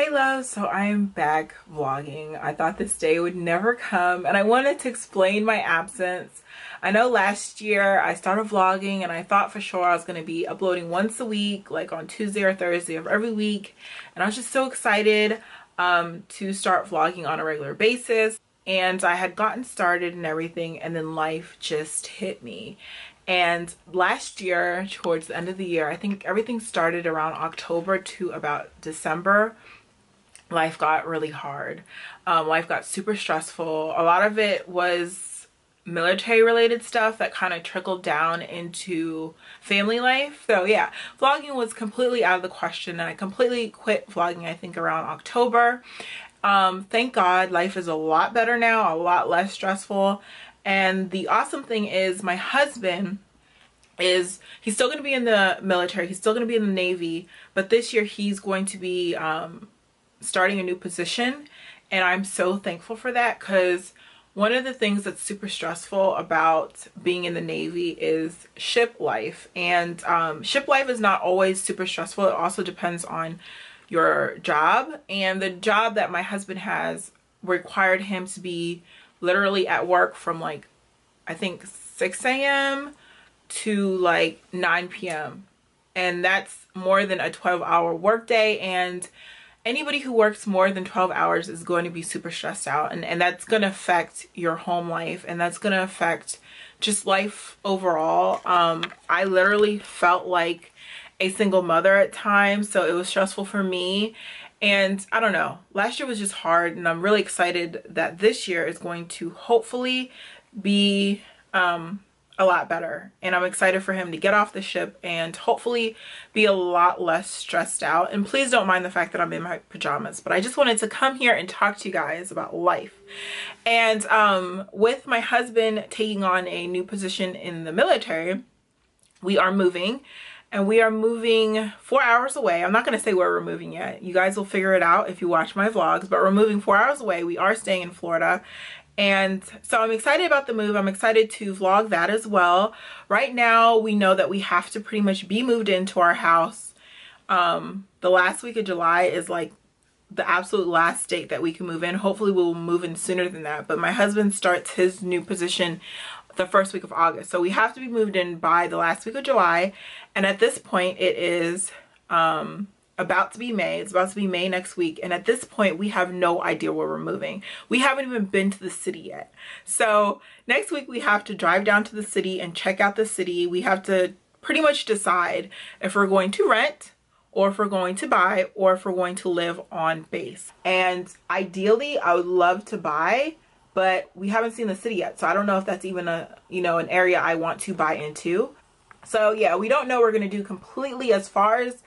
Hey love, so I am back vlogging. I thought this day would never come and I wanted to explain my absence. I know last year I started vlogging and I thought for sure I was going to be uploading once a week, like on Tuesday or Thursday of every week. And I was just so excited to start vlogging on a regular basis. And I had gotten started and everything, and then life just hit me. And last year, towards the end of the year, I think everything started around October to about December. Life got really hard. Life got super stressful. A lot of it was military related stuff that kind of trickled down into family life. So yeah, vlogging was completely out of the question, and I completely quit vlogging I think around October. Thank God life is a lot better now, a lot less stressful. And the awesome thing is my husband he's still going to be in the military, he's still going to be in the Navy, but this year he's going to be starting a new position, and I'm so thankful for that, because one of the things that's super stressful about being in the Navy is ship life. And ship life is not always super stressful. It also depends on your job, and the job that my husband has required him to be literally at work from like I think 6 a.m. to like 9 p.m. and that's more than a 12-hour workday, and anybody who works more than 12 hours is going to be super stressed out, and that's going to affect your home life, and that's going to affect just life overall. I literally felt like a single mother at times, so it was stressful for me. And I don't know, last year was just hard, and I'm really excited that this year is going to hopefully be a lot better. And I'm excited for him to get off the ship and hopefully be a lot less stressed out. And please don't mind the fact that I'm in my pajamas, but I just wanted to come here and talk to you guys about life. And with my husband taking on a new position in the military, we are moving. And we are moving 4 hours away. I'm not going to say where we're moving yet. You guys will figure it out if you watch my vlogs. But we're moving 4 hours away. We are staying in Florida. And so I'm excited about the move. I'm excited to vlog that as well. Right now, we know that we have to pretty much be moved into our house. The last week of July is like the absolute last date that we can move in. Hopefully we'll move in sooner than that. But my husband starts his new position the first week of August. So we have to be moved in by the last week of July. And at this point it is about to be May. It's about to be May next week. And at this point we have no idea where we're moving. We haven't even been to the city yet. So next week we have to drive down to the city and check out the city. We have to pretty much decide if we're going to rent, or if we're going to buy, or if we're going to live on base. And ideally I would love to buy, but we haven't seen the city yet, so I don't know if that's even an area I want to buy into. So yeah, we don't know what we're going to do completely as far as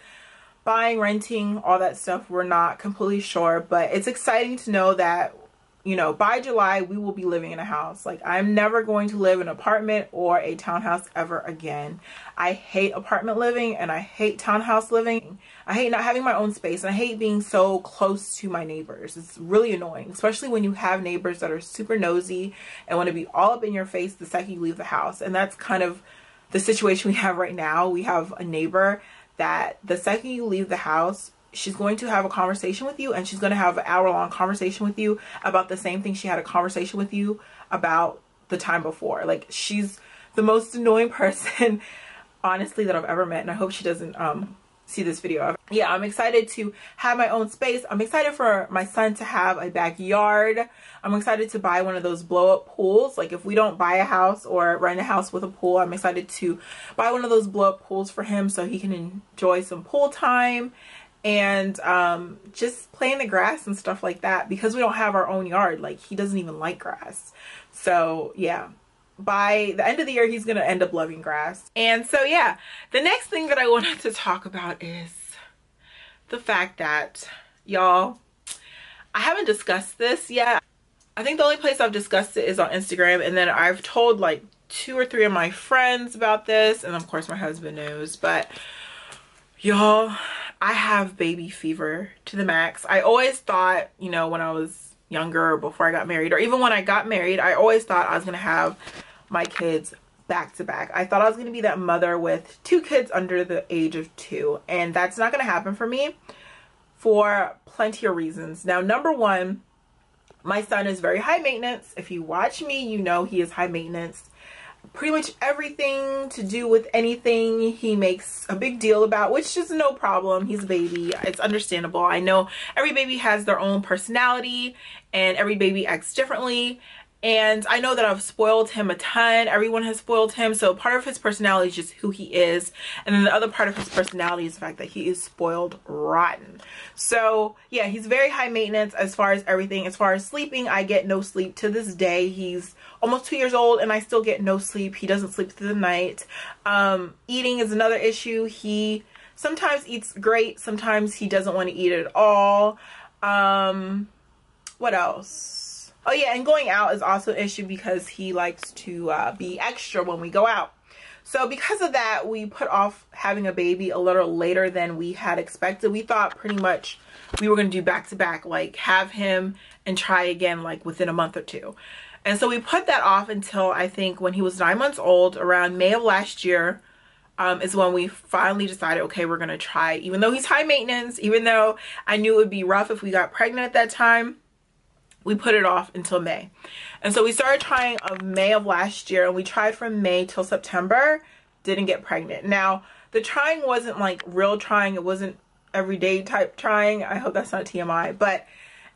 buying, renting, all that stuff. We're not completely sure, but it's exciting to know that, you know, by July we will be living in a house. Like, I'm never going to live in an apartment or a townhouse ever again. I hate apartment living and I hate townhouse living. I hate not having my own space, and I hate being so close to my neighbors. It's really annoying, especially when you have neighbors that are super nosy and want to be all up in your face the second you leave the house. And that's kind of the situation we have right now. We have a neighbor that the second you leave the house, she's going to have a conversation with you, and she's going to have an hour-long conversation with you about the same thing she had a conversation with you about the time before. Like, she's the most annoying person honestly that I've ever met, and I hope she doesn't see this video. Yeah, I'm excited to have my own space. I'm excited for my son to have a backyard. I'm excited to buy one of those blow-up pools. Like, if we don't buy a house or rent a house with a pool, I'm excited to buy one of those blow-up pools for him so he can enjoy some pool time and just play in the grass and stuff like that, because we don't have our own yard. Like, he doesn't even like grass. So yeah, by the end of the year he's gonna end up loving grass. And so yeah, the next thing that I wanted to talk about is the fact that, y'all, I haven't discussed this yet. I think the only place I've discussed it is on Instagram, and then I've told like 2 or 3 of my friends about this, and of course my husband knows. But y'all, I have baby fever to the max. I always thought, you know, when I was younger or before I got married, or even when I got married, I always thought I was gonna have my kids back to back. I thought I was gonna be that mother with 2 kids under the age of 2, and that's not gonna happen for me for plenty of reasons. Now, number one, my son is very high maintenance. If you watch me, you know he is high maintenance. Pretty much everything to do with anything he makes a big deal about, which is no problem. He's a baby. It's understandable. I know every baby has their own personality and every baby acts differently. And I know that I've spoiled him a ton. Everyone has spoiled him. So part of his personality is just who he is. And then the other part of his personality is the fact that he is spoiled rotten. So yeah, he's very high maintenance as far as everything. As far as sleeping, I get no sleep to this day. He's almost 2 years old and I still get no sleep. He doesn't sleep through the night. Eating is another issue. He sometimes eats great. Sometimes he doesn't want to eat at all. What else? Oh yeah, and going out is also an issue because he likes to be extra when we go out. So because of that, we put off having a baby a little later than we had expected. We thought pretty much we were going to do back to back, like have him and try again like within a month or two. And so we put that off until I think when he was 9 months old, around May of last year, is when we finally decided, okay, we're going to try. Even though he's high maintenance, even though I knew it would be rough if we got pregnant at that time, we put it off until May. And so we started trying of May of last year, and we tried from May till September, didn't get pregnant. Now, the trying wasn't like real trying. It wasn't everyday type trying. I hope that's not TMI, but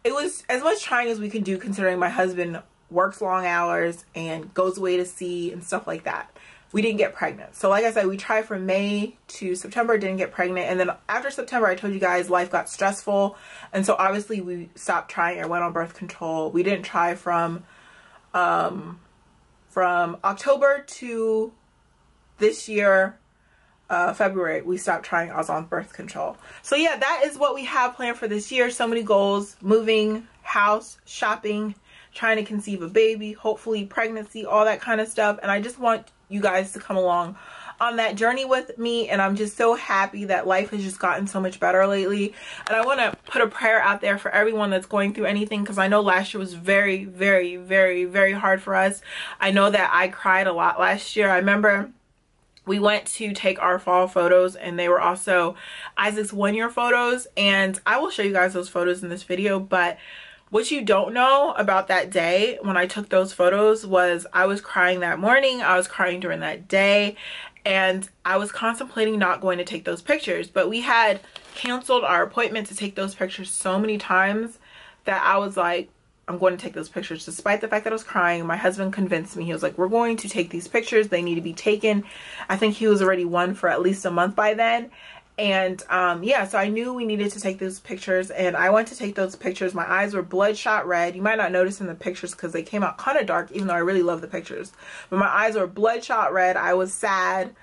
it was as much trying as we can do considering my husband works long hours and goes away to sea and stuff like that. We didn't get pregnant. So like I said, we tried from May to September, didn't get pregnant. And then after September, I told you guys life got stressful. And so obviously we stopped trying. I went on birth control. We didn't try from October to this year, February, we stopped trying. I was on birth control. So yeah, that is what we have planned for this year. So many goals: moving, house, shopping, trying to conceive a baby, hopefully pregnancy, all that kind of stuff. And I just want you guys to come along on that journey with me. And I'm just so happy that life has just gotten so much better lately. And I want to put a prayer out there for everyone that's going through anything, because I know last year was very, very, very, very hard for us. I know that I cried a lot last year. I remember we went to take our fall photos, and they were also Isaac's 1 year photos. And I will show you guys those photos in this video. But what you don't know about that day when I took those photos was I was crying that morning. I was crying during that day. And I was contemplating not going to take those pictures. But we had canceled our appointment to take those pictures so many times that I was like, I'm going to take those pictures. Despite the fact that I was crying, my husband convinced me. He was like, we're going to take these pictures. They need to be taken. I think he was already one for at least a month by then. And yeah, so I knew we needed to take those pictures, and I went to take those pictures. My eyes were bloodshot red. You might not notice in the pictures because they came out kind of dark, even though I really love the pictures. But my eyes were bloodshot red. I was sad.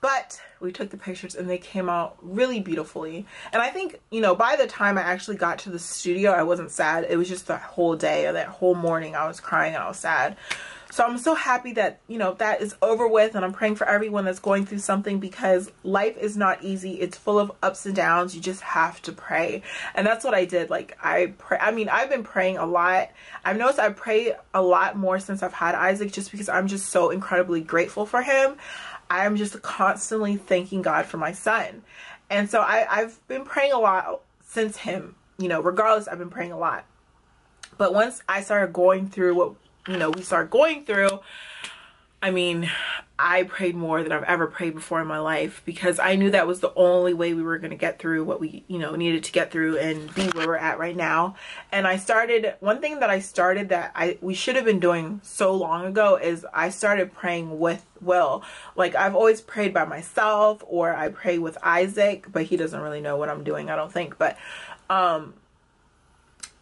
But we took the pictures and they came out really beautifully. And I think, you know, by the time I actually got to the studio, I wasn't sad. It was just the whole day or that whole morning I was crying and I was sad. So I'm so happy that, you know, that is over with, and I'm praying for everyone that's going through something, because life is not easy. It's full of ups and downs. You just have to pray. And that's what I did. Like, I pray. I mean, I've been praying a lot. I've noticed I pray a lot more since I've had Isaac, just because I'm just so incredibly grateful for him. I'm just constantly thanking God for my son. And so I've been praying a lot since him, you know, regardless, I've been praying a lot. But once I started going through what, you know, we started going through, I mean, I prayed more than I've ever prayed before in my life, because I knew that was the only way we were going to get through what we, you know, needed to get through and be where we're at right now. And I started, one thing that I started that we should have been doing so long ago is I started praying with Will. Like, I've always prayed by myself, or I pray with Isaac, but he doesn't really know what I'm doing, I don't think. But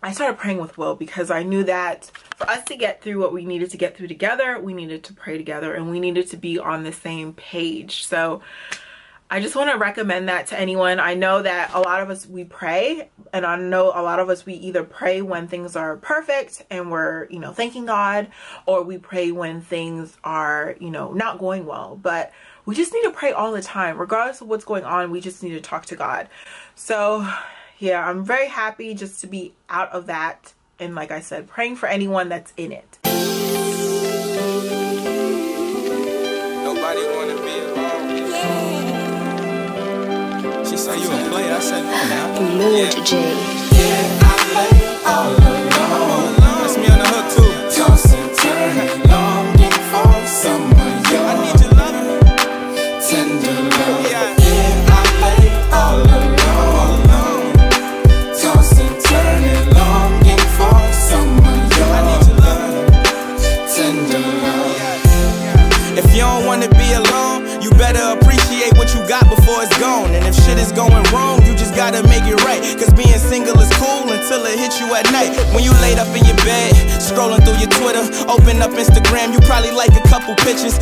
I started praying with Will, because I knew that for us to get through what we needed to get through together, we needed to pray together, and we needed to be on the same page. So I just want to recommend that to anyone. I know that a lot of us, we pray, and I know a lot of us, we either pray when things are perfect and we're, you know, thanking God, or we pray when things are, you know, not going well. But we just need to pray all the time. Regardless of what's going on, we just need to talk to God. So yeah, I'm very happy just to be out of that. And like I said, praying for anyone that's in it. Nobody wanna be alone. Yeah. She said, you a player? I said, no, now. Lord J. Yeah. You better appreciate what you got before it's gone. And if shit is going wrong, you just gotta make it right. Cause being single is cool until it hits you at night. When you laid up in your bed, scrolling through your Twitter, open up Instagram, you probably like a couple pictures.